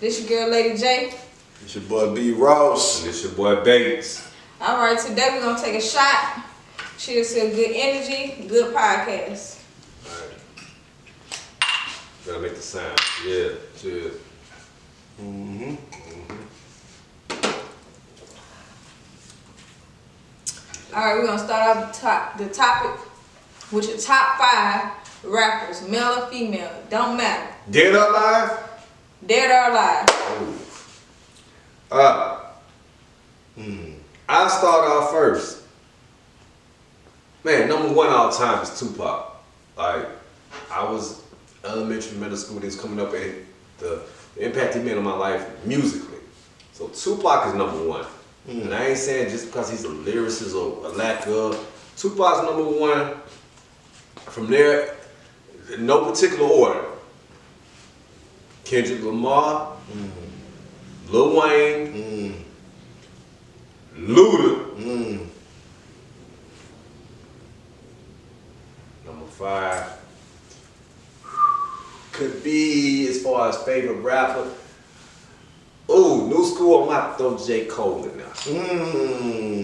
This your girl, Lady J. It's your boy B. Ross. And it's your boy Bates. All right, today we're gonna take a shot. Cheers to good energy, good podcast. All right. Gotta make the sound. Yeah, cheers. All right, we're gonna start off the topic with your top 5 rappers, male or female, don't matter. Dead or alive? Dead or alive. I'll start off first. Man, number 1 all time is Tupac. Like, I was elementary, middle school, this coming up, and the impact he made on my life musically. So Tupac is number 1. And I ain't saying just because he's a lyricist or a lack of. Tupac's number 1. From there, in no particular order. Kendrick Lamar, Lil Wayne, Luda. Number 5 could be, as far as favorite rapper. Ooh, new school, I might throw J. Cole in there.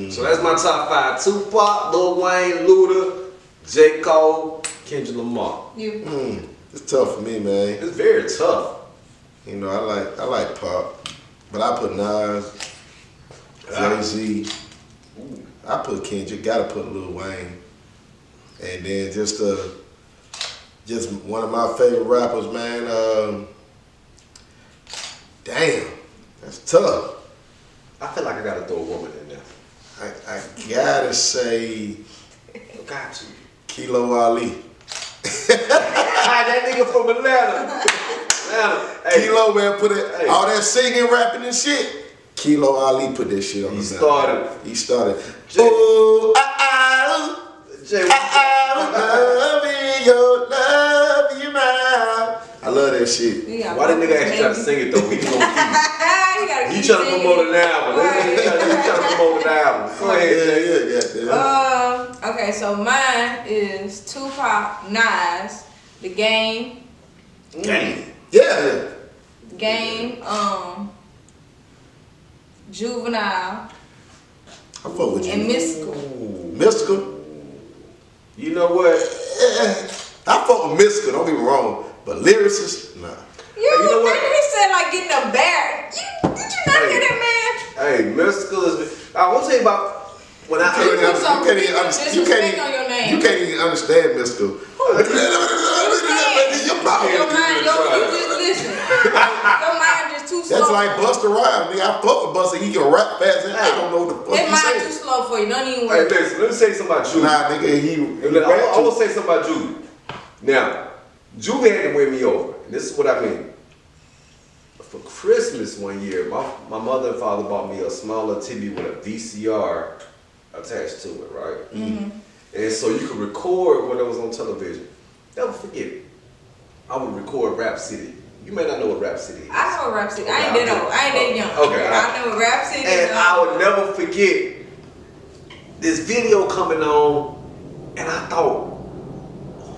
So that's my top 5. Tupac, Lil Wayne, Luda, J. Cole, Kendrick Lamar. You. It's tough for me, man. It's very tough. You know, I like pop, but I put Nas, Jay-Z. I put Kendrick. Gotta put Lil Wayne, and then just one of my favorite rappers, man. Damn, that's tough. I feel like I gotta throw a woman in there. I gotta say, Got to. Kilo Ali. That nigga from Atlanta. Hey, Kilo, man, put it, Hey. all that singing, rapping and shit. Kilo Ali put that shit on He the started. sound. He started. Jay- Ooh, Jay, love you, man. I love that shit. why the nigga actually try to sing it though? He gonna keep. He trying to promote an album. He trying to promote an album. Go ahead. Yeah. Okay, so mine is Tupac, Nas, The Game, Yeah. Juvenile, I fuck with you. and Mystical. Mystical. You know what? I fuck with Mystical, don't get me wrong. But lyricist, nah. You know what? He said like getting a bear. Did you not hear that, man? Hey, Mystical is. I want to tell you about when I. You can't even understand Mystical. Your mind, you just listen. Your mind just too slow. That's like Busta Rhymes. Nigga, I fuck with Busta. He can rap fast. I don't know what the fuck His he mind too saying. slow for you. Don't even Hey, worry. listen. Let me say something about Juvie. Nah, nigga, I will say something about Juvie. Now, Juvie had to win me over. And this is what I mean. For Christmas one year, my mother and father bought me a smaller TV with a VCR attached to it, right? And so you could record when it was on television. Never forget it. I would record Rap City. You may not know what Rap City is. I know what Rap City. I ain't that old. I ain't that young. Okay. I know what Rap City is. And I would never forget this video coming on, and I thought,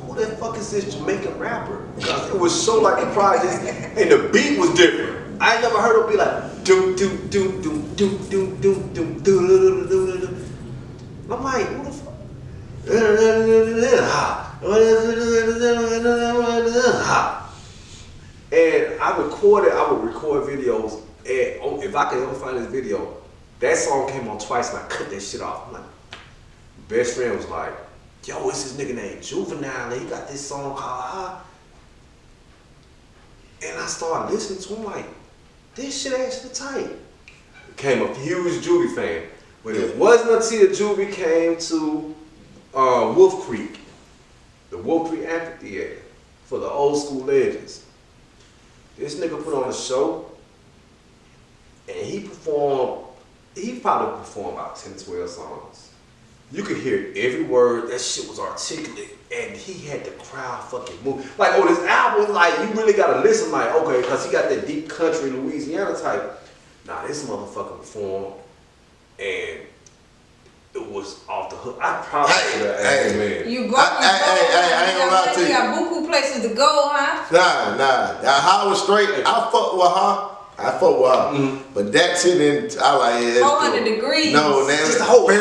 who the fuck is this Jamaican rapper? Because it was so like the projects, and the beat was different. I ain't never heard it be like do do do do do do do do do do do. I'm like, who the fuck? And I would record videos, and if I could ever find this video, that song came on twice and I cut that shit off. I'm like, best friend was like, yo, it's this nigga named Juvenile, and he got this song called And I started listening to him like, this shit actually tight. Became a huge Juvie fan. But it wasn't until Juvie came to Wolf Creek, the Wolf Creek Amphitheater, for the old school legends. This nigga put on a show, and he probably performed about 10, 12 songs. You could hear every word, that shit was articulate, and he had the crowd fucking move. Like on this album, like you really gotta listen like, okay, cause he got that deep country Louisiana type. Nah, this motherfucker performed, and it was off the hook. I probably should have asked him, man. You broke. I ain't gonna lie to you. You got buku places to go, huh? Nah. Howard straight. I fuck with her I fuck with her. But that shit, I like it. 400 degrees. No, man. Just the whole.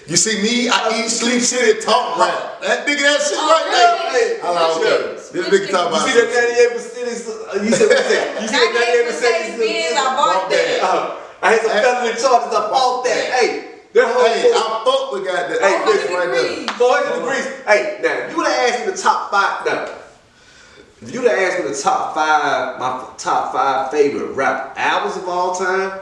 You see me, I eat, sleep, shit, and talk rap. That nigga, that shit right there. I like, okay. This nigga talk about. You see that 98 Mercedes? You said what you said? You said 98 Mercedes Benz, I bought that. I had some felony charges. I bought that. Hey, that whole. Hey, I fuck with goddamn. Hey, this right there. 400 degrees. Hey, now you would have asked me the top 5. Now, if you would have asked me the top 5, my top 5 favorite rap albums of all time,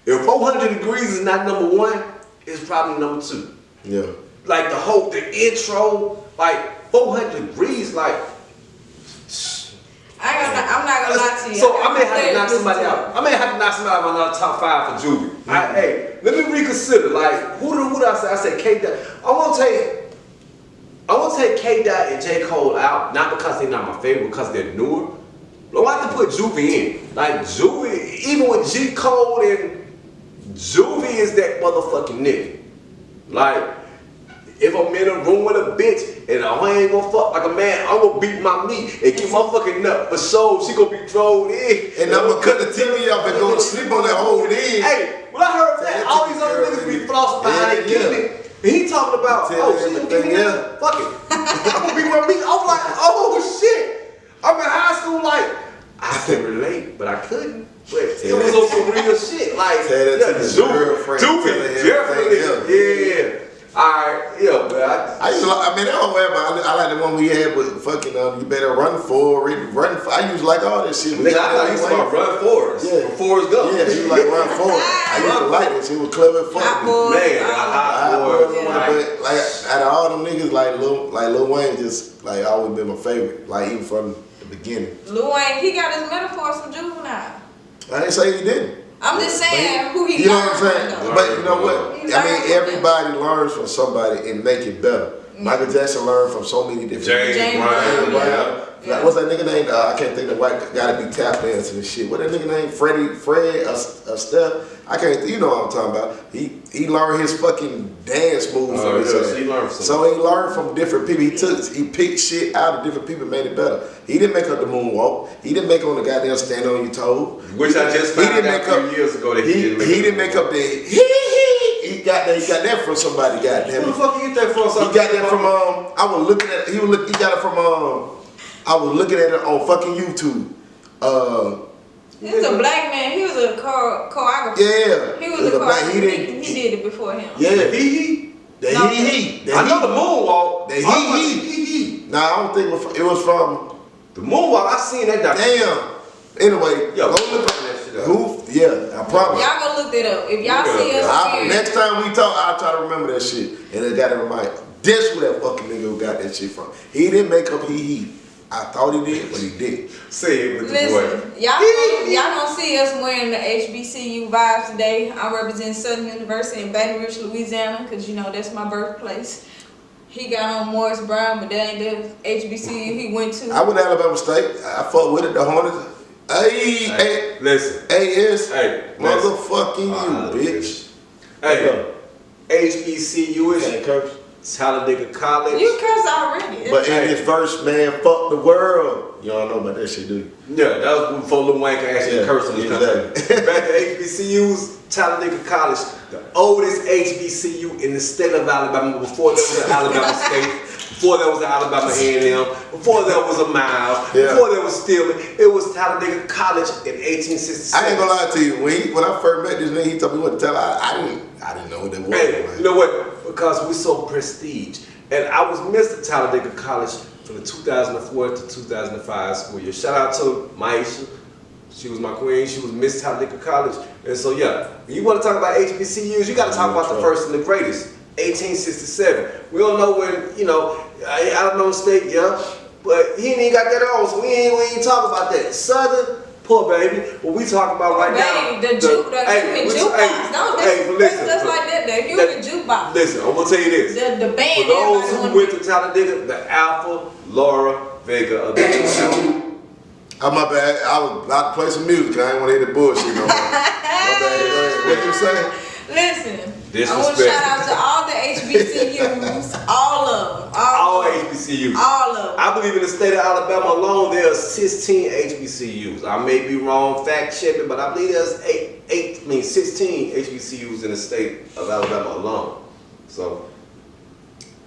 if 400 Degrees is not number 1, it's probably number 2. Yeah. Like the intro, like 400 Degrees, like. I'm not gonna lie to you. So I may have to knock somebody out. I may have to knock somebody out of my top 5 for Juvie. Hey, let me reconsider. Like who did I say? I said K Dot. I want to take K Dot and J Cole out, not because they're not my favorite, because they're newer. I want to put Juvie in. Like Juvie, even with J Cole and Juvie is that motherfucking nigga. Like. If I'm in a room with a bitch and I ain't gonna fuck like a man, I'm gonna beat my meat and get my fucking nut for sure. She gonna be thrown in. And I'm gonna cut the TV off and go to sleep on that whole end. Hey, when I heard that, all these other niggas be flossing behind it. And he talking about, oh, she gonna give me that? Fuck it. I'm gonna beat my meat. I'm like, oh shit. I'm in high school like, I can relate, but I couldn't. But it was on some real shit. Like, definitely. Yeah. Alright, yeah, but I don't wear, but I like the one we had with fucking you better run forward, I used to like all this shit. Nigga, I used to like run forwards. Yeah. Forrest Gump. Yeah, you like run forward. I used to like it. She was clever as fuck. Man, hot boys. But like out of all them niggas, like Lil Wayne just like always been my favorite. Like even from the beginning. Lil Wayne, he got his metaphors from Juvenile. I didn't say he didn't. I'm just saying who he. You know what I'm saying? But you know what? I mean, everybody learns from somebody and make it better. Michael Jackson learned from so many different James Brown. Like, what's that nigga name? I can't think of the white guy to be tap dancing and shit. What that nigga name? Fred Steph? I can't. You know what I'm talking about? He learned his fucking dance moves. So he learned from different people. He picked shit out of different people, and made it better. He didn't make up the moonwalk. He didn't make on the goddamn stand on your toes. Which I just found out a few years ago that he didn't make up the He got that from somebody. Goddamn. Who the fuck you get that from? He got that from I was looking at. He got it from I was looking at it on fucking YouTube. He was a black man. He was a choreographer. Yeah. He was a choreographer. He did it before him. Yeah. I know the moonwalk. The he. Nah, I don't think it was from the moonwalk. I seen that. Damn. Anyway, yo, go look at that shit up. Who? Yeah, I promise. Y'all go look that up. If y'all see us next time we talk, I'll try to remember that shit. And it got to remind. This who that fucking nigga who got that shit from. He didn't make up he. I thought he did, but he did. Say it with the boy. Y'all don't see us wearing the HBCU vibes today. I represent Southern University in Baton Rouge, Louisiana, because you know that's my birthplace. He got on Morris Brown, but that ain't the HBCU he went to. I went to Alabama State. I fought with it, the Hornets. Hey, listen. Motherfucking you, bitch. Hey, HBCU is Talladega College. You cuss already. But in this verse, man, fuck the world. You don't know about that shit, do you? Yeah, that was before Lil Wayne could actually curse on his country. Back to HBCUs, Talladega College, the oldest HBCU in the state of Alabama. Before there was an Alabama State, before there was an Alabama A&M, before there was a Miles, before there was Stillman, it was Talladega College in 1867. I ain't gonna lie to you. When I first met this nigga, he told me what to tell. I didn't know what that was. Hey, you know what? Because we're so prestige. And I was Mr. Talladega College from the 2004 to 2005 school year. Shout out to Maisha. She was my queen. She was Miss Talladega College. And so, yeah, when you want to talk about HBCUs, you got to talk about the first and the greatest. 1867. We don't know when, you know, Alabama State, but he ain't even got that on, so we ain't talk about that. Southern, poor baby. What we talking about right now? The jukebox. Don't just like that. If you in the jukebox. Listen, I'm gonna tell you this. The band. For those who went to Talladega, the Alpha Laura Vega of the Oh, my bad. I was about to play some music. I ain't want to hear the bullshit no more. My bad. What you saying? Listen. I want to shout out to all the HBCUs, all of them. All HBCUs. HBCUs. All of them. I believe in the state of Alabama alone, there are 16 HBCUs. I may be wrong, fact check me, but I believe there's 16 HBCUs in the state of Alabama alone. So,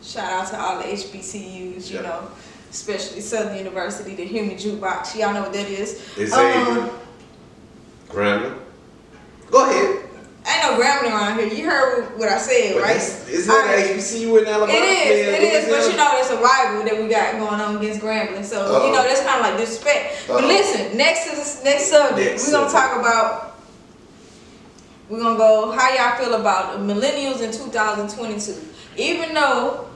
shout out to all the HBCUs, you Yeah. know, especially Southern University, the Human Jukebox. Y'all know what that is. Xavier, Grambling. Go ahead. Ain't no Grambling around here. You heard what I said, But right? Is there an HBCU in Alabama? It is, but you know there's a rival that we got going on against Grambling, so you know that's kind of like disrespect. But listen, next to this next subject, we're gonna talk about. We're gonna go how y'all feel about the millennials in 2022. Even though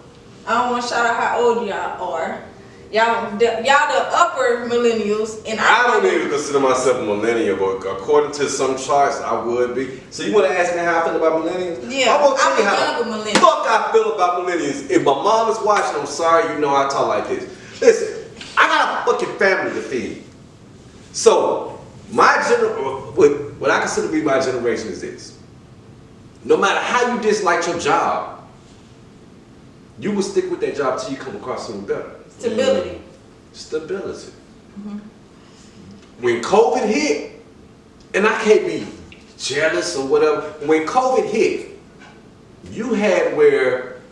I don't want to shout out how old y'all are, y'all the upper millennials, and I don't even consider myself a millennial, but according to some charts, I would be. So you want to ask me how I feel about millennials? Yeah, I want to tell I'm you a how younger the millennial. fuck I feel about millennials. If my mom is watching, I'm sorry, you know I talk like this. Listen, I got a fucking family to feed. So my what I consider to be my generation is this. No matter how you dislike your job, you will stick with that job till you come across something better. Stability. Stability. When COVID hit, and I can't be jealous or whatever, when COVID hit, you had where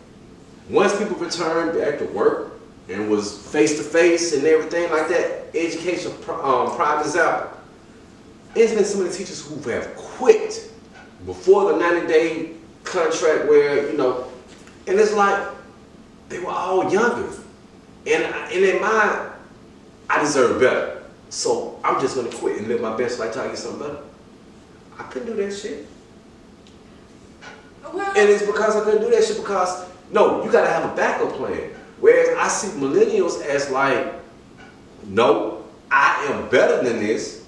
once people returned back to work and was face to face and everything like that, education private is out. There's been so many teachers who have quit before the 90-day contract where, you know, and it's like they were all younger. And in mind, I deserve better. So I'm just gonna quit and live my best life till I get something better. I couldn't do that shit. Well, And it's because I couldn't do that shit because, no, you gotta have a backup plan. Whereas I see millennials as like, no, I am better than this.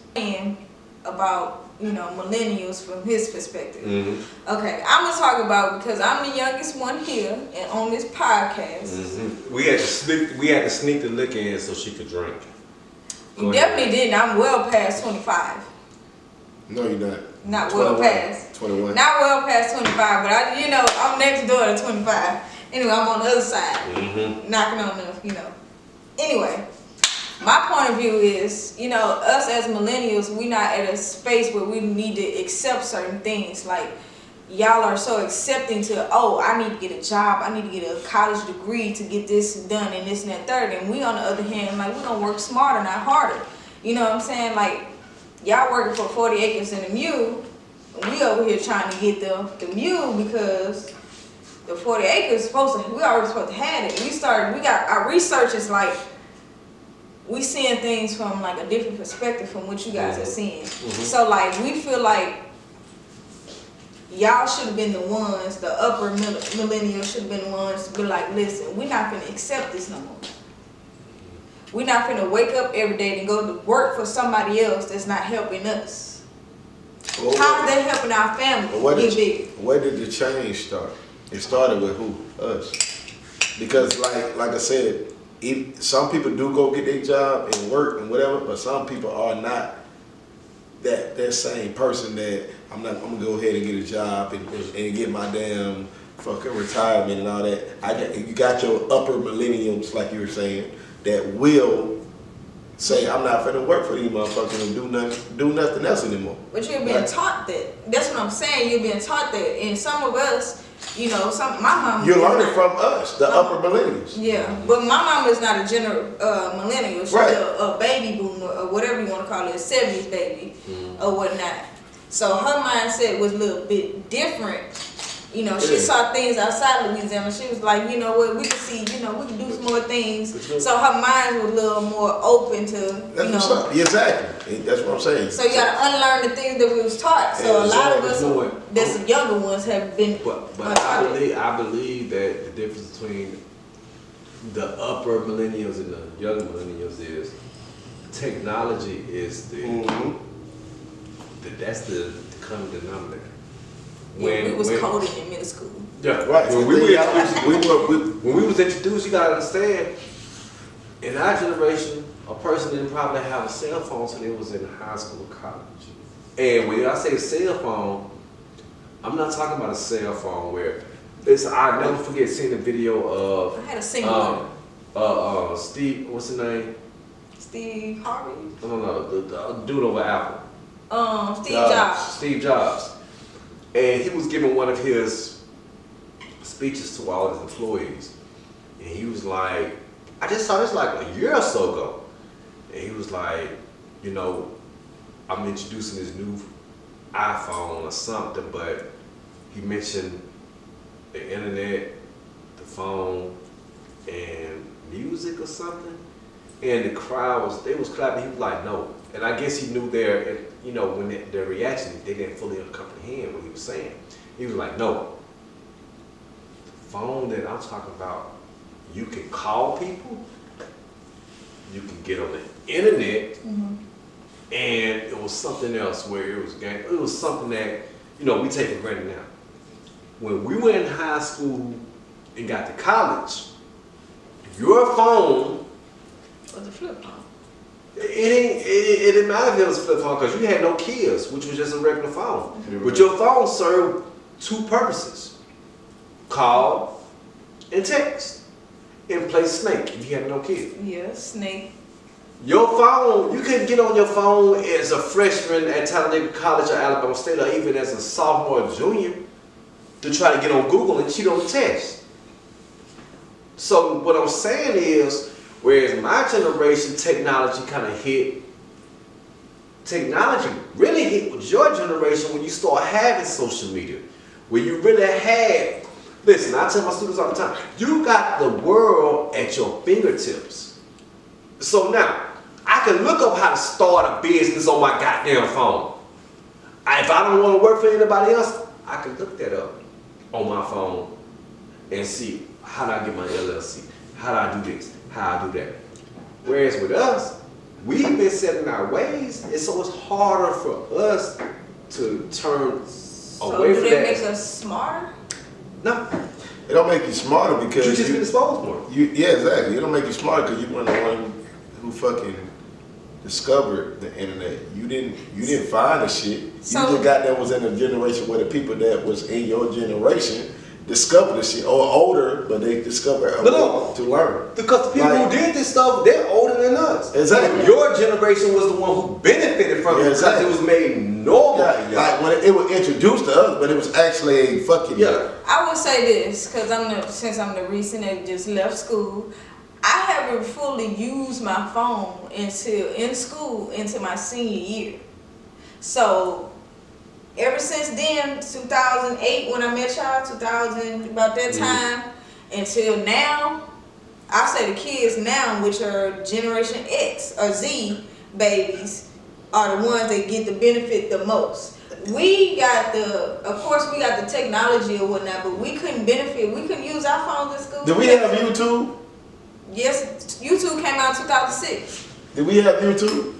about, you know, millennials from his perspective. Mm-hmm. Okay, I'm gonna talk about, because I'm the youngest one here and on this podcast. Mm-hmm. We had to sneak the liquor in so she could drink. You definitely didn't. I'm well past 25. No, you're not. Not well past. 21. Not well past 25, but I'm next door to 25. Anyway, I'm on the other side, knocking on the, you know. Anyway, my point of view is, you know, us as millennials, we not at a space where we need to accept certain things. Like, y'all are so accepting to, oh, I need to get a job, I need to get a college degree to get this done and this and that third. And we, on the other hand, like, we're gonna work smarter, not harder. You know what I'm saying? Like, y'all working for 40 acres and a mule, and we over here trying to get the mule because the 40 acres we already supposed to have it. We got our research is like, we seeing things from like a different perspective from what you guys are seeing. So like, we feel like y'all should have been the ones, the upper millennials should have been the ones to be like, listen, we're not gonna accept this no more. We're not gonna wake up every day and go to work for somebody else that's not helping us. Well, How's that helping our family get bigger? Where did the change start? It started with who? Us. Because like I said, some people do go get their job and work and whatever, but some people are not that same person that I'm gonna go ahead and get a job and get my damn fucking retirement and all that. You got your upper millennials, like you were saying, that will say, I'm not finna work for these motherfuckers and do nothing else anymore. But you're being taught that. That's what I'm saying. You're being taught that. And some of us, you know, my mom. You're learning from us, the upper millennials. Yeah, but my mom is not a millennial. She's a baby boomer or whatever you want to call it, a 70s baby or whatnot. So her mindset was a little bit different. You know, she saw things outside Louisiana. She was like, you know what, we can see, you know, we can do some more things. So her mind was a little more open to, you know. Exactly. That's what I'm saying. So you got to unlearn the things that we was taught. So a lot of us, that's the younger ones, have been But I believe that the difference between the upper millennials and the younger millennials is technology is that's the common denominator. We was coding in middle school. Yeah, right. When we was introduced, you gotta understand, in our generation, a person didn't probably have a cell phone until they was in high school or college. And when I say cell phone, I'm not talking about a cell phone where I'll never forget seeing a video of. I had a singular. Steve, what's his name? Steve Harvey. No, the dude over Apple. Steve Jobs. Steve Jobs. And he was giving one of his speeches to all his employees. And he was like, I just saw this like a year or so ago. And he was like, you know, I'm introducing this new iPhone or something, but he mentioned the internet, the phone, and music or something. And the crowd they was clapping. He was like, no. And I guess he knew when their reaction, they didn't fully comprehend what he was saying. He was like, no. The phone that I'm talking about, you can call people, you can get on the internet, and it was something else where it was something that, we take for granted now. When we were in high school and got to college, your phone Was a flip phone. it didn't matter if it was a flip phone because you had no keys, which was just a regular phone. But your phone served two purposes: call and text, and play Snake if you had no keys. Yeah, Snake. Your phone, you couldn't get on your phone as a freshman at Talladega College or Alabama State, or even as a sophomore or junior, to try to get on Google and cheat on the test. So what I'm saying is, whereas my generation technology kind of hit, technology really hit with your generation when you start having social media, where you really had, listen, I tell my students all the time, you got the world at your fingertips. So now, I can look up how to start a business on my goddamn phone. If I don't want to work for anybody else, I can look that up on my phone and see how do I get my LLC, how do I do this, how I do that. Whereas with us, we've been set in our ways, and so it's harder for us to turn away from that. So do that make us smarter? No. It don't make you smarter because you just been exposed more. Yeah, exactly. It don't make you smarter because you weren't the one who fucking discovered the internet. You didn't find the shit. You just got that was in a generation where the people that was in your generation discovered the shit, or older, but they discovered a way to learn. Because the people who did this stuff, they're older than us. Exactly. Your generation was the one who benefited from it because it was made normal. Yeah, like when it was introduced to us, but it was actually a fucking. Yeah. I will say this, because since I'm the recent that just left school, I haven't fully used my phone until my senior year. So ever since then, 2008 when I met y'all, 2000 about that time, until now, I say the kids now, which are Generation X or Z babies, are the ones that get the benefit the most. Of course we got the technology or whatnot, but we couldn't benefit. We couldn't use our phones in school. Did we have YouTube? Yes, YouTube came out in 2006. Did we have YouTube?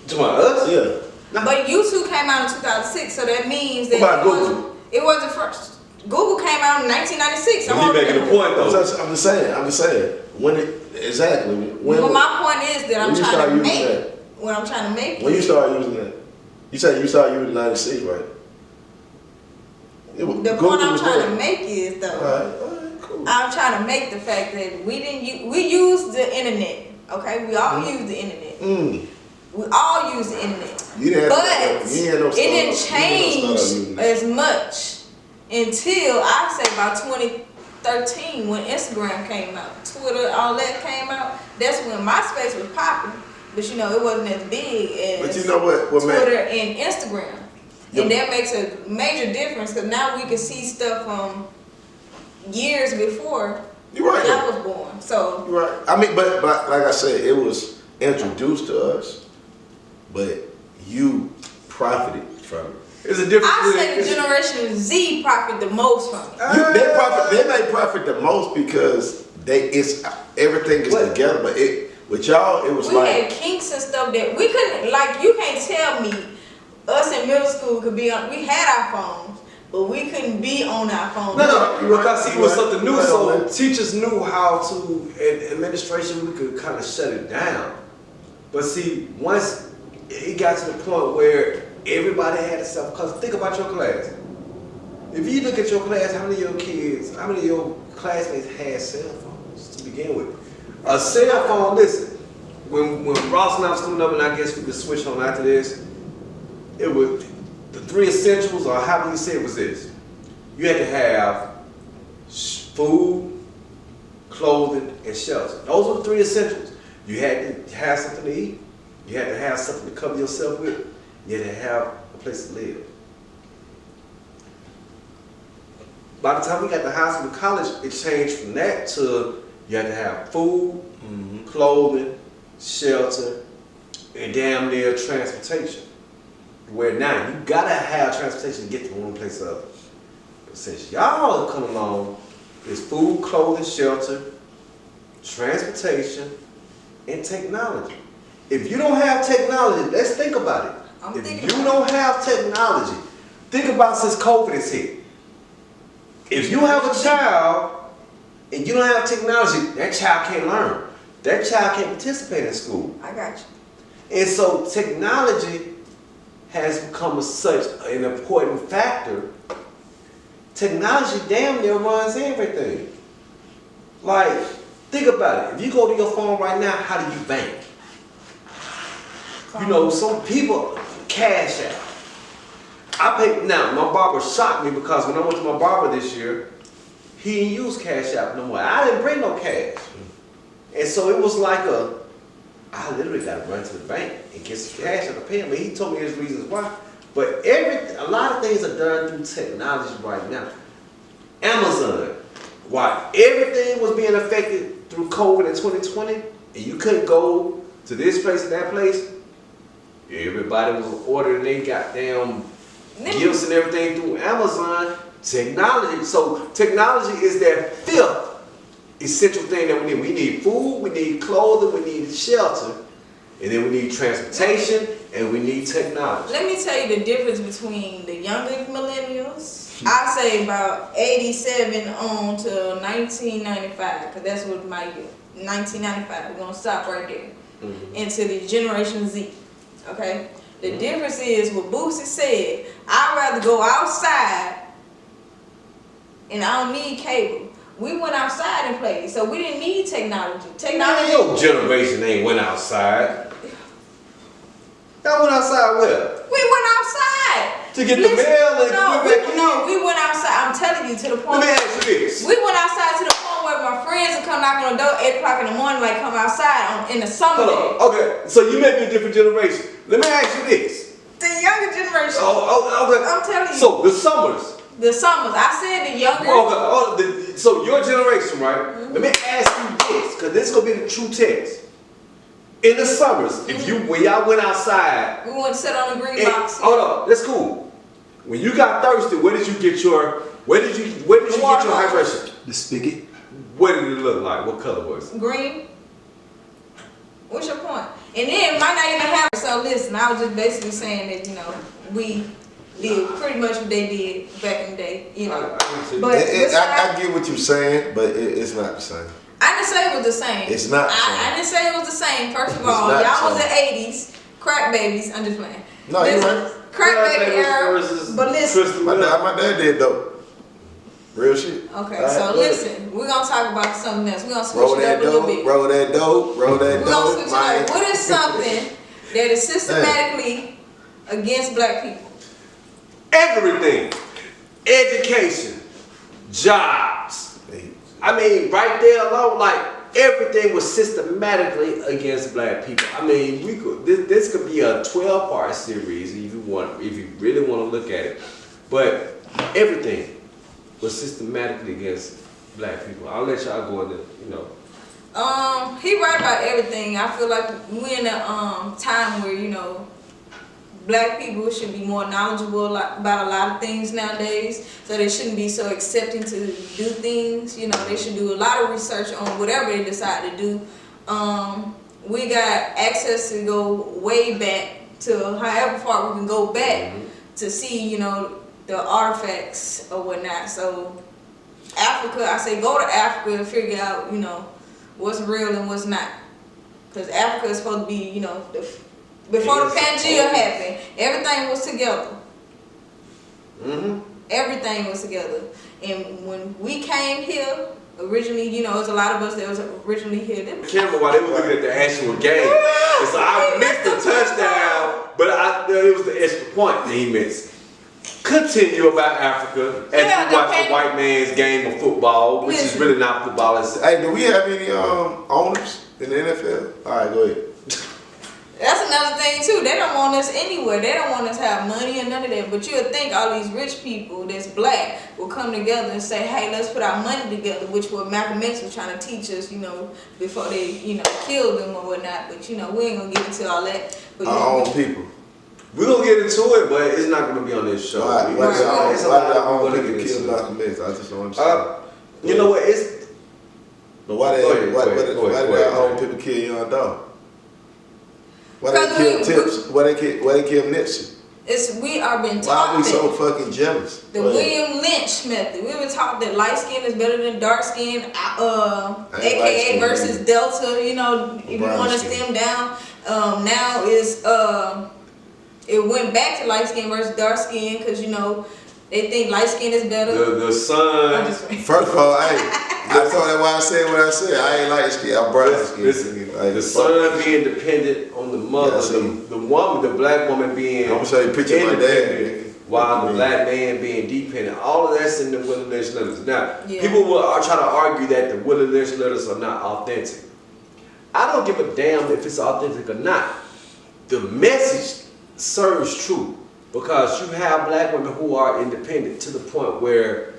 To us? Yeah. But YouTube came out in 2006, so that means that What about Google? It wasn't first. Google came out in 1996. But he making a point though. I'm just saying. When My point is that I'm trying to make that? What I'm trying to make. When you started using that? You said you started using 96, right? The point I'm trying to make is though. All right, cool. I'm trying to make the fact that we use the internet. Okay, we all use the internet. We all use the internet. But it didn't change as much until I say by 2013 when Instagram came out, Twitter, all that came out. That's when MySpace was popping, but it wasn't as big as Twitter and Instagram. And that makes a major difference because now we can see stuff from years before I was born. So you're right. I mean, but like I said, it was introduced to us, but you profited from it. There's a difference. I say the Generation Z profit the most from it. They may profit the most because everything is together. But with y'all, it was we had kinks and stuff that we couldn't. Like you can't tell me us in middle school could be on. We had our phones, but we couldn't be on our phones. No, because it was something new. So teachers knew how to. And administration, we could kind of shut it down. But see, once it got to the point where everybody had a cell phone, because think about your class. If you look at your class, how many of your classmates had cell phones to begin with? A cell phone, listen, when Ross and I was coming up, and I guess we could switch on after this, it was the 3 essentials, or how you say it was this. You had to have food, clothing, and shelter. Those were the 3 essentials. You had to have something to eat. You had to have something to cover yourself with. You had to have a place to live. By the time we got to high school and college, it changed from that to you had to have food, clothing, shelter, and damn near transportation. Where now you gotta have transportation to get from one place to the other. But since y'all have come along, it's food, clothing, shelter, transportation, and technology. If you don't have technology, let's think about it. If you don't have technology, think about since COVID is hit. If you have a child and you don't have technology, that child can't learn. That child can't participate in school. I got you. And so technology has become such an important factor. Technology damn near runs everything. Like, think about it. If you go to your phone right now, how do you bank? You know, some people cash out. I pay now. My barber shocked me because when I went to my barber this year, he didn't use cash out no more. I didn't bring no cash, and so it was like I literally got to run to the bank and get some cash out to pay him. But he told me his reasons why. But a lot of things are done through technology right now. Amazon, why everything was being affected through COVID in 2020, and you couldn't go to this place and that place. Everybody was ordering they goddamn gifts and everything through Amazon. Technology. So technology is that 5th essential thing that we need. We need food, we need clothing, we need shelter, and then we need transportation, and we need technology. Let me tell you the difference between the younger millennials. I say about 87 on to 1995, because that's what my year. 1995. We're gonna stop right there. Into the Generation Z. Okay? The difference is what Boosie said, I'd rather go outside and I don't need cable. We went outside and played, so we didn't need technology. Man, your generation ain't went outside. Y'all went outside where? We went outside. To get the mail and we went outside. I'm telling you, to the point. Let me ask you this. We went outside to the point where my friends would come knock on the door 8 o'clock in the morning, like come outside in the summer. Hold on. Okay, so you may be a different generation. Let me ask you this. The younger generation. Oh, okay. I'm telling you. So the summers. The summers. I said the younger. Okay. So your generation, right? Let me ask you this, because this is gonna be the true test. In the summers, when y'all went outside, we went to sit on the green box. Hold on, that's cool. When you got thirsty, where did you get your hydration? The spigot. What did it look like? What color was it? Green. What's your point? And then might not even have. So listen, I was just basically saying that we did pretty much what they did back in the day. But I get what you're saying, but it's not the same. I didn't say it was the same. It's not. I didn't say it was the same. First of all, y'all was the 80s crack babies. I'm just playing. No, you're right. Crack baby era. But listen, my dad did though. Real shit. Okay, so listen, we're gonna talk about something else. We're gonna switch it up a little bit. Roll that dope. We're gonna switch it up. What is something that is systematically against black people? Everything. Education. Jobs. I mean, right there alone, like everything was systematically against black people. I mean, this could be a 12-part series if you really want to look at it. But everything was systematically against black people. I'll let y'all go into, He right about everything. I feel like we're in a time where, black people should be more knowledgeable about a lot of things nowadays. So they shouldn't be so accepting to do things. They should do a lot of research on whatever they decide to do. We got access to go way back to however far we can go back to see, the artifacts or whatnot. So Africa, I say go to Africa and figure out, what's real and what's not. Because Africa is supposed to be, before the Pangea happened, everything was together. Everything was together. And when we came here, originally, you know, there's a lot of us that was originally here. Camera while they were looking at the actual game. And so I missed the touchdown, but it was the extra point that he missed. Continue about Africa as you watch the white man's game of football, which is really not football. Hey, do we have any owners in the NFL? All right, go ahead. That's another thing too. They don't want us anywhere. They don't want us to have money and none of that. But you'll think all these rich people that's black will come together and say, hey, let's put our money together, which what Malcolm X was trying to teach us, you know, before they, you know, killed them or whatnot. But, you know, we ain't going to get into all that. But, our own people. We're going to get into it, but it's not going to be on this show. Why did our own people kill Malcolm X? I just don't understand. You know what? It's... But why did our own people kill Young Dog? Why they kill Tips? Why they kill Nipsey? We are being taught. Why are we so fucking jealous? The William Lynch method. We were taught that light skin is better than dark skin, aka versus Delta. You know, if you want to stem down, now is it went back to light skin versus dark skin because you know they think light skin is better. The sun. First of all, I told that why I said what I said. I ain't light skin. I'm brown skin. The son being dependent on the mother, the woman, the black woman being I'm gonna show you a picture of my dad, while the black man being dependent. All of that's in the Willie Lynch letters. Now, people are trying to argue that the Willie Lynch letters are not authentic. I don't give a damn if it's authentic or not. The message serves true because you have black women who are independent to the point where,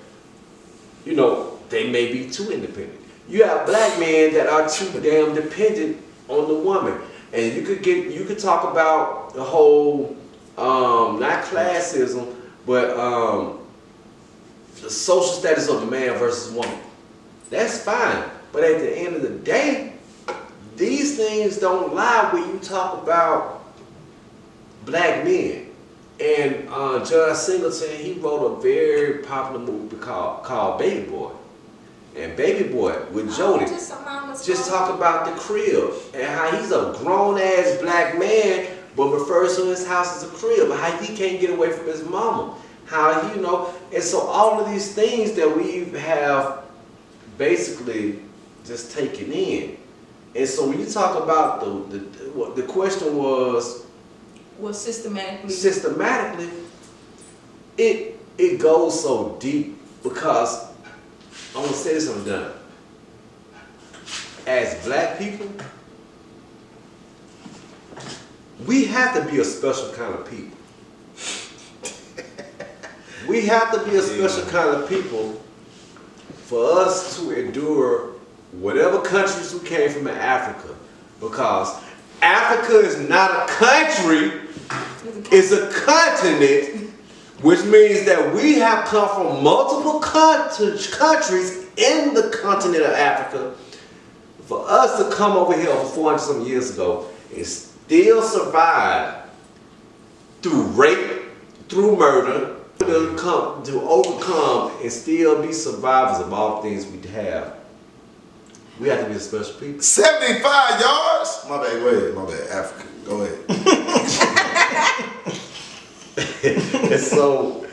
you know, they may be too independent. You have black men that are too damn dependent on the woman. And you could talk about the whole, not classism, but the social status of the man versus woman. That's fine. But at the end of the day, these things don't lie when you talk about black men. And John Singleton, he wrote a very popular movie called Baby Boy. And Baby Boy with Jody just talk about the crib and how he's a grown-ass black man but refers to his house as a crib, how he can't get away from his mama, how, you know, and so all of these things that we have basically just taken in. And so when you talk about the question was systematically, it goes so deep because I'm gonna say this, I'm done. As black people, we have to be a special kind of people. We have to be a special kind of people for us to endure whatever countries we came from in Africa. Because Africa is not a country, it's a continent. Which means that we have come from multiple countries in the continent of Africa. For us to come over here over 400 some years ago and still survive through rape, through murder, to overcome and still be survivors of all things we have. We have to be a special people. 75 yards? My bad, go ahead. My bad, Africa. Go ahead. And so,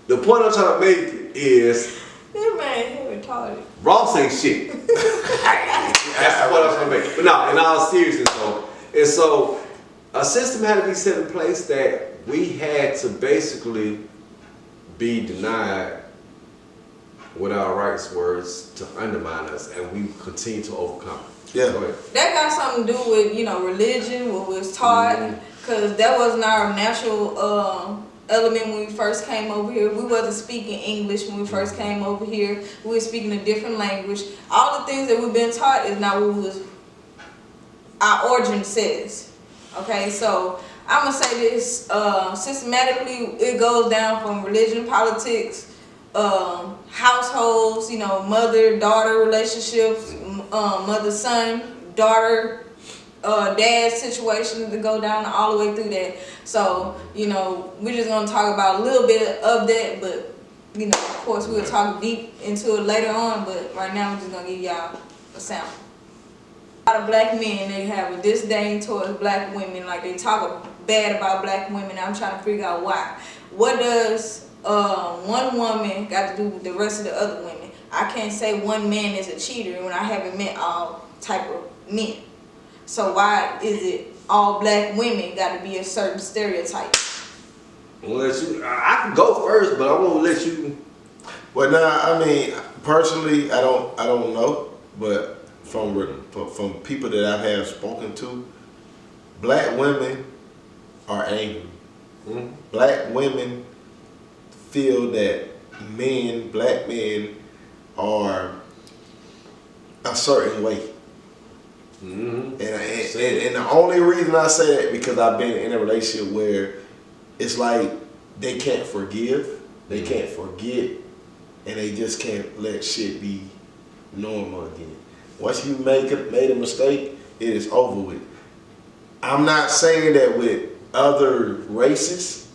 the point I'm trying to make is, that man, he retarded. Ross ain't shit. That's the point I'm trying to make. But no, in all seriousness though, and so a system had to be set in place that we had to basically be denied what our rights were to undermine us, and we continue to overcome it. Yeah. Go ahead. That got something to do with, you know, religion, what was taught, because that wasn't our natural element when we first came over here. We wasn't speaking English when we first came over here. We were speaking a different language. All the things that we've been taught is not what our origin says. Okay, so I'm gonna say this systematically. It goes down from religion, politics, households, you know, mother-daughter relationships, mother-son, daughter, dad situation, to go down all the way through that. So, you know, we're just gonna talk about a little bit of that, but you know, of course, we'll talk deep into it later on. But right now, we're just gonna give y'all a sample. A lot of black men, they have a disdain towards black women, like they talk bad about black women. I'm trying to figure out why. What does one woman got to do with the rest of the other women? I can't say one man is a cheater when I haven't met all type of men. So why is it all black women got to be a certain stereotype? I can go first, but I won't let you. Well, nah, I mean, personally, I don't know, but from people that I have spoken to, black women are angry. Mm-hmm. Black women feel that black men are a certain way. Mm-hmm. And the only reason I say that because I've been in a relationship where it's like they can't forgive, they can't forget, and they just can't let shit be normal again. Once you made a mistake, it is over with. I'm not saying that with other races,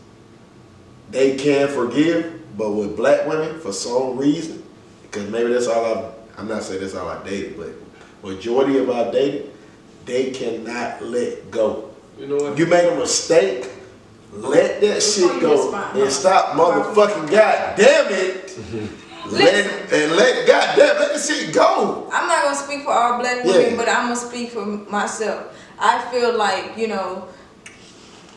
they can forgive, but with black women, for some reason, because maybe that's all I'm not saying that's all I dated, but majority of our dating, they cannot let go. You know what? You made a mistake, let that shit go and stop motherfucking goddamn it. let the shit go. I'm not gonna speak for all black women, but I'm gonna speak for myself. I feel like,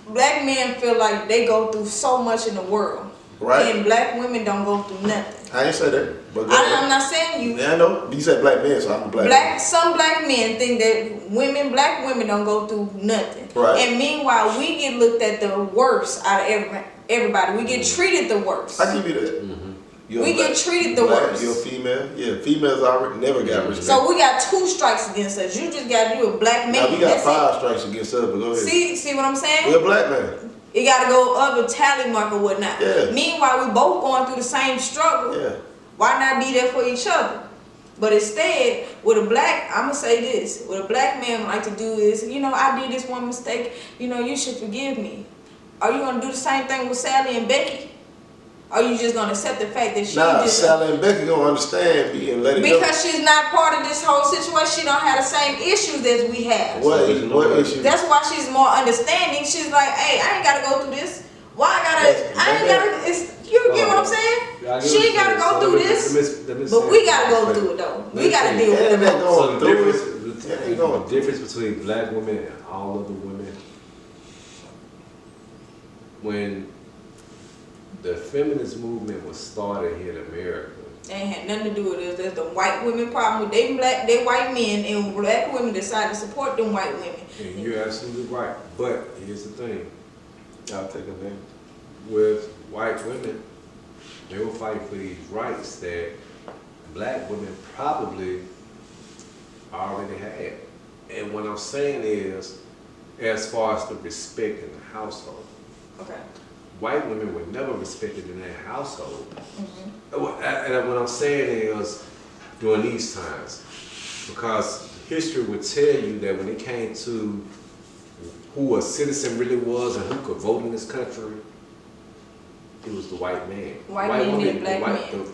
black men feel like they go through so much in the world. Right. And black women don't go through nothing. I ain't say that. But I'm not saying you. Yeah, I know. You said black men, so I'm a black man. Some black men think that black women don't go through nothing. Right. And meanwhile, we get looked at the worst out of everybody. We get treated the worst. I give you that. Mm-hmm. We get treated the worst. You're a female. Yeah, females already never got respect. So we got 2 strikes against us. You just got to do a black man. Now we got 5 strikes against us, but go ahead. See what I'm saying? We're a black man. It got to go up a tally mark or whatnot. Yeah. Meanwhile, we both going through the same struggle. Yeah. Why not be there for each other? But instead, with a black, I'm going to say this. What a black man like to do is, I did this one mistake. You should forgive me. Are you going to do the same thing with Sally and Becky? Or are you just going to accept the fact that Sally and Becky going to understand me and let it go? Because she's not part of this whole situation. She don't have the same issues as we have. What issues? That's why she's more understanding. She's like, hey, I ain't got to go through this. Why you get what I'm saying? She ain't got to go through this. But we got to go through it, though. We got to deal with it. So the difference between black women and all other women, when the feminist movement was started here in America. It ain't had nothing to do with this. That's the white women problem with they white men, and black women decide to support them white women. And you're absolutely right. But here's the thing. I'll take a name. With white women, they were fighting for these rights that black women probably already had. And what I'm saying is, as far as the respect in the household. Okay. White women were never respected in their household. Mm-hmm. And what I'm saying is, during these times, because history would tell you that when it came to who a citizen really was and who could vote in this country, it was the white man. White men did, black men.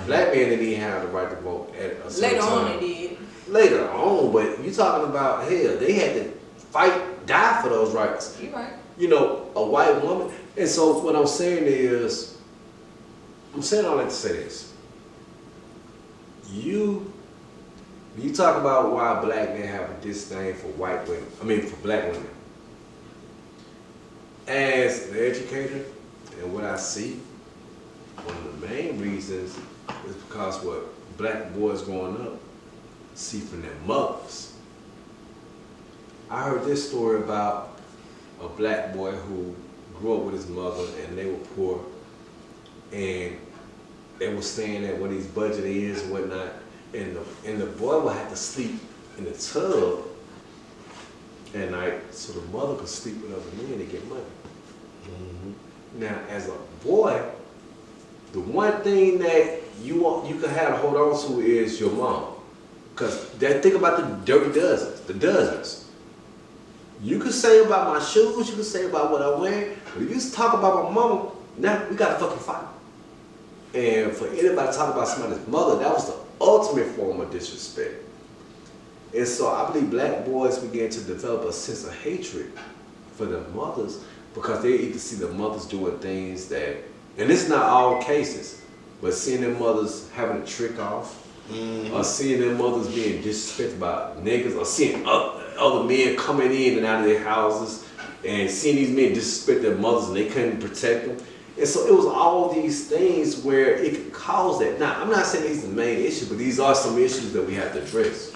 Black men didn't even have the right to vote at a certain time. Later on they did. Later on, but you talking about, hell, they had to fight, die for those rights. You're right. A white woman. And so what I'm saying is, I'm saying all that to say this. You talk about why black men have a disdain for white women, for black women. As an educator, and what I see, one of the main reasons is because what black boys growing up see from their mothers. I heard this story about a black boy who grew up with his mother and they were poor and they were staying at one of these budget inns and whatnot, and the boy would have to sleep in the tub at night so the mother could sleep with other men to get money. Mm-hmm. Now, as a boy, the one thing that you can have to hold on to is your mom. Because think about the dirty dozens. You could say about my shoes, you could say about what I wear, but if you talk about my mama, now we got to fucking fight. And for anybody to talk about somebody's mother, that was the ultimate form of disrespect. And so I believe black boys began to develop a sense of hatred for their mothers because they either see the mothers doing things that, and it's not all cases, but seeing their mothers having a trick off, or seeing their mothers being disrespected by niggas, or seeing other men coming in and out of their houses, and seeing these men disrespect their mothers and they couldn't protect them. And so it was all these things where it could cause that. Now, I'm not saying these are the main issue, but these are some issues that we have to address.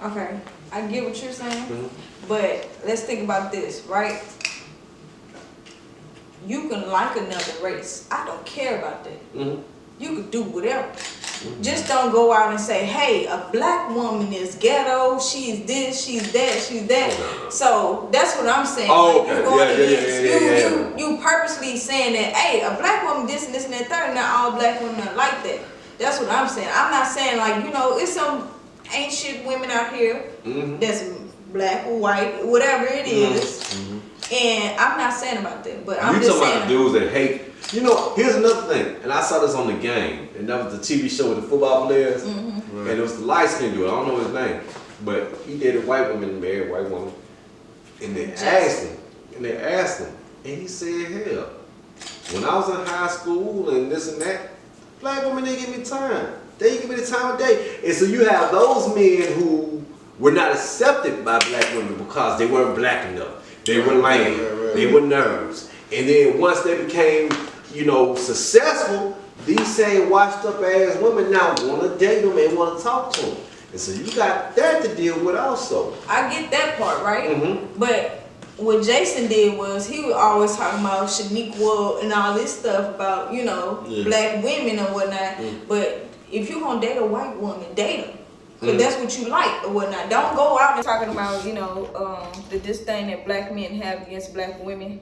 Okay, I get what you're saying, but let's think about this, right? You can like another race. I don't care about that. You can do whatever. Just don't go out and say, hey, a black woman is ghetto, she's this, she's that, she's that. So that's what I'm saying. Oh, like, okay. You purposely saying that, hey, a black woman this and this and that third, not all black women are like that. That's what I'm saying. I'm not saying like, it's some ancient women out here that's black or white, whatever it is. And I'm not saying about that, but I'm just saying. You talking about the dudes that hate. Here's another thing, and I saw this on The Game, and that was the TV show with the football players, and it was the light-skinned dude, I don't know his name, but he dated a white woman, married a white woman, and they asked him, and he said, hell, when I was in high school and this and that, black women didn't give me time. They didn't give me the time of day. And so you have those men who were not accepted by black women because they weren't black enough. They were lame. They were nerds. And then once they became, successful, these same washed up ass women now want to date them and want to talk to them. And so you got that to deal with also. I get that part, right? But what Jason did was he was always talking about Shaniqua and all this stuff about, black women and whatnot. But if you're going to date a white woman, date them. Because that's what you like or whatnot. Don't go out and talking about, the disdain that black men have against black women.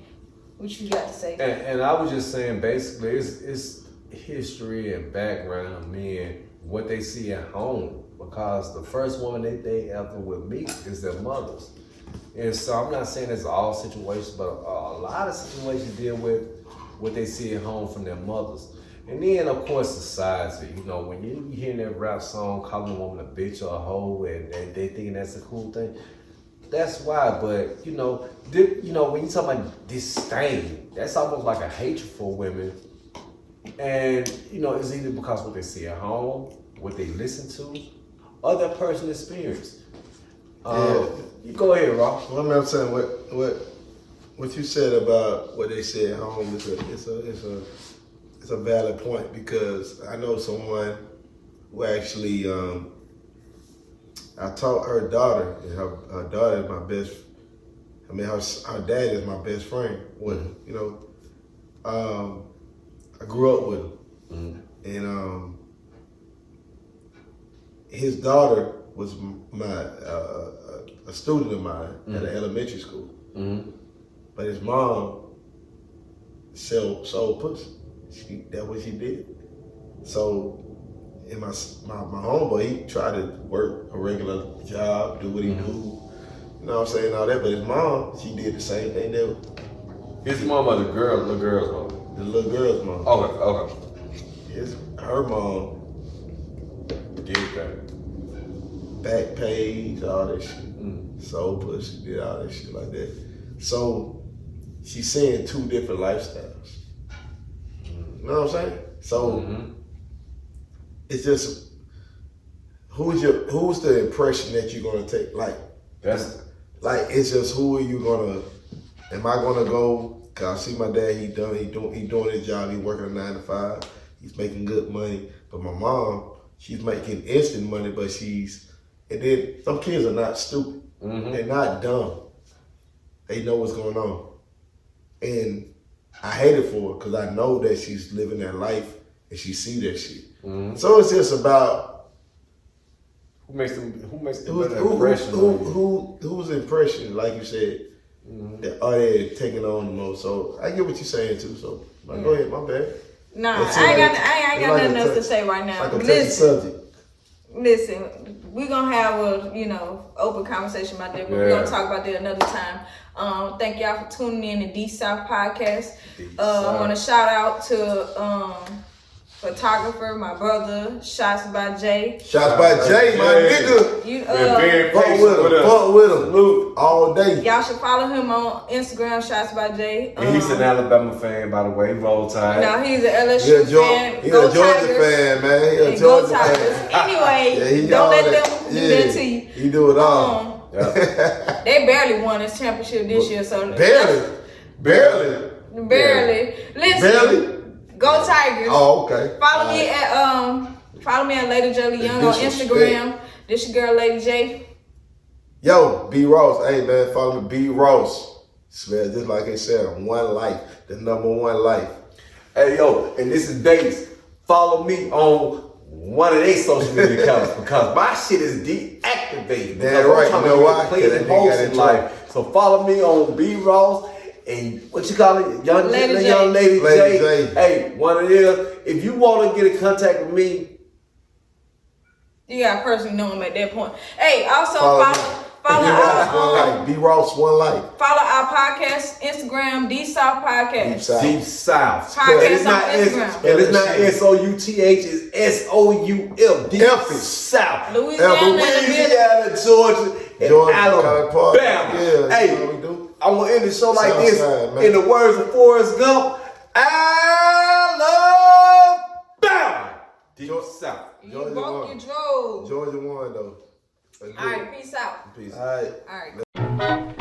What you got to say? And I was just saying, basically, it's history and background of men, what they see at home. Because the first woman they ever will meet is their mothers. And so I'm not saying it's all situations, but a lot of situations deal with what they see at home from their mothers. And then, of course, society. When you hear that rap song calling a woman a bitch or a hoe and they thinking that's a cool thing, that's why. But, when you talk about disdain, that's almost like a hatred for women. And, it's either because what they see at home, what they listen to, or their personal experience. You go ahead, Rob. Well, I'm saying what you said about what they say at home it's a valid point, because I know someone who actually I taught her daughter, and her daughter is my best. Her dad is my best friend. I grew up with him, and his daughter was a student of mine at an elementary school, but his mom sold pussy. That's what she did. So, and my homeboy, he tried to work a regular job, do what he do, all that. But his mom, she did the same thing that. His mom or the little girl's mom? The little girl's mom. Okay. Her mom did that. Back page, all that shit. Sold pussy, did all that shit like that. So, she's seeing two different lifestyles. You know what I'm saying? So it's just who's the impression that you're gonna take? It's just who are you gonna? Am I gonna go? Cause I see my dad. He doing his job. He working a 9 to 5. He's making good money. But my mom, she's making instant money. But and then some kids are not stupid. They're not dumb. They know what's going on, and I hate it for her because I know that she's living that life and she see that shit. So it's just about who makes the better impression. Whose impression, like you said, that are they taking on the most? So I get what you're saying too. So go ahead, my bad. Nah, I ain't got nothing else to say right now. Like a touchy subject. Listen, we're gonna have a open conversation about that, but we're gonna talk about that another time. Thank y'all for tuning in to D South Podcast. I want to shout out to photographer, my brother, Shots by Jay. Shots by Jay, my nigga. You Been very Fuck patient with him, with us. fuck with him. Salute. All day. y'all should follow him on Instagram, Shots by Jay. And he's an Alabama fan, by the way. Roll Tide. No, he's an He LSU a fan. He Go a Georgia Tigers. fan, man. He a And go Georgia Tigers. fan. Anyway, Yeah, he don't all let that. them do that to you. He do it all. Yeah. They barely won this championship this year, so Barely. Barely. Listen. Barely? Go Tigers. Oh, okay. Follow me at Lady Jelly Young on Disrespect. Instagram. This your girl Lady J. Yo, B Ross. Hey, man, follow me, B Ross. Smell just like I said, one life. The number one life. Hey, yo, and this is Dates. Follow me on one of their social media accounts because my shit is deactivated. Damn Because right, I'm trying you know to why? play 'Cause and that nigga got post in in trouble. life. So follow me on B Ross and what you call it? Young Lady J. young Lady Lady J. J. Hey, one of them. If you want to get in contact with me, You gotta personally know him at that point. Hey, also Follow B Ross, one follow life. B Ross, one life. our podcast Instagram, D South Podcast. Deep South. Deep South. Podcast And it's on not Instagram. and it's not SOUTH, it's SOUL. Deep Memphis. South. Louisiana, Louisiana, Georgia, and Georgia, Alabama. Park. Yeah, Hey, that's what we do. I want to end the show like South this. side, man. In the words of Forrest Gump, Alabama. Deep South. You Georgia broke won. your drove. Georgia won, though. All right, peace out. Peace. All right. All right.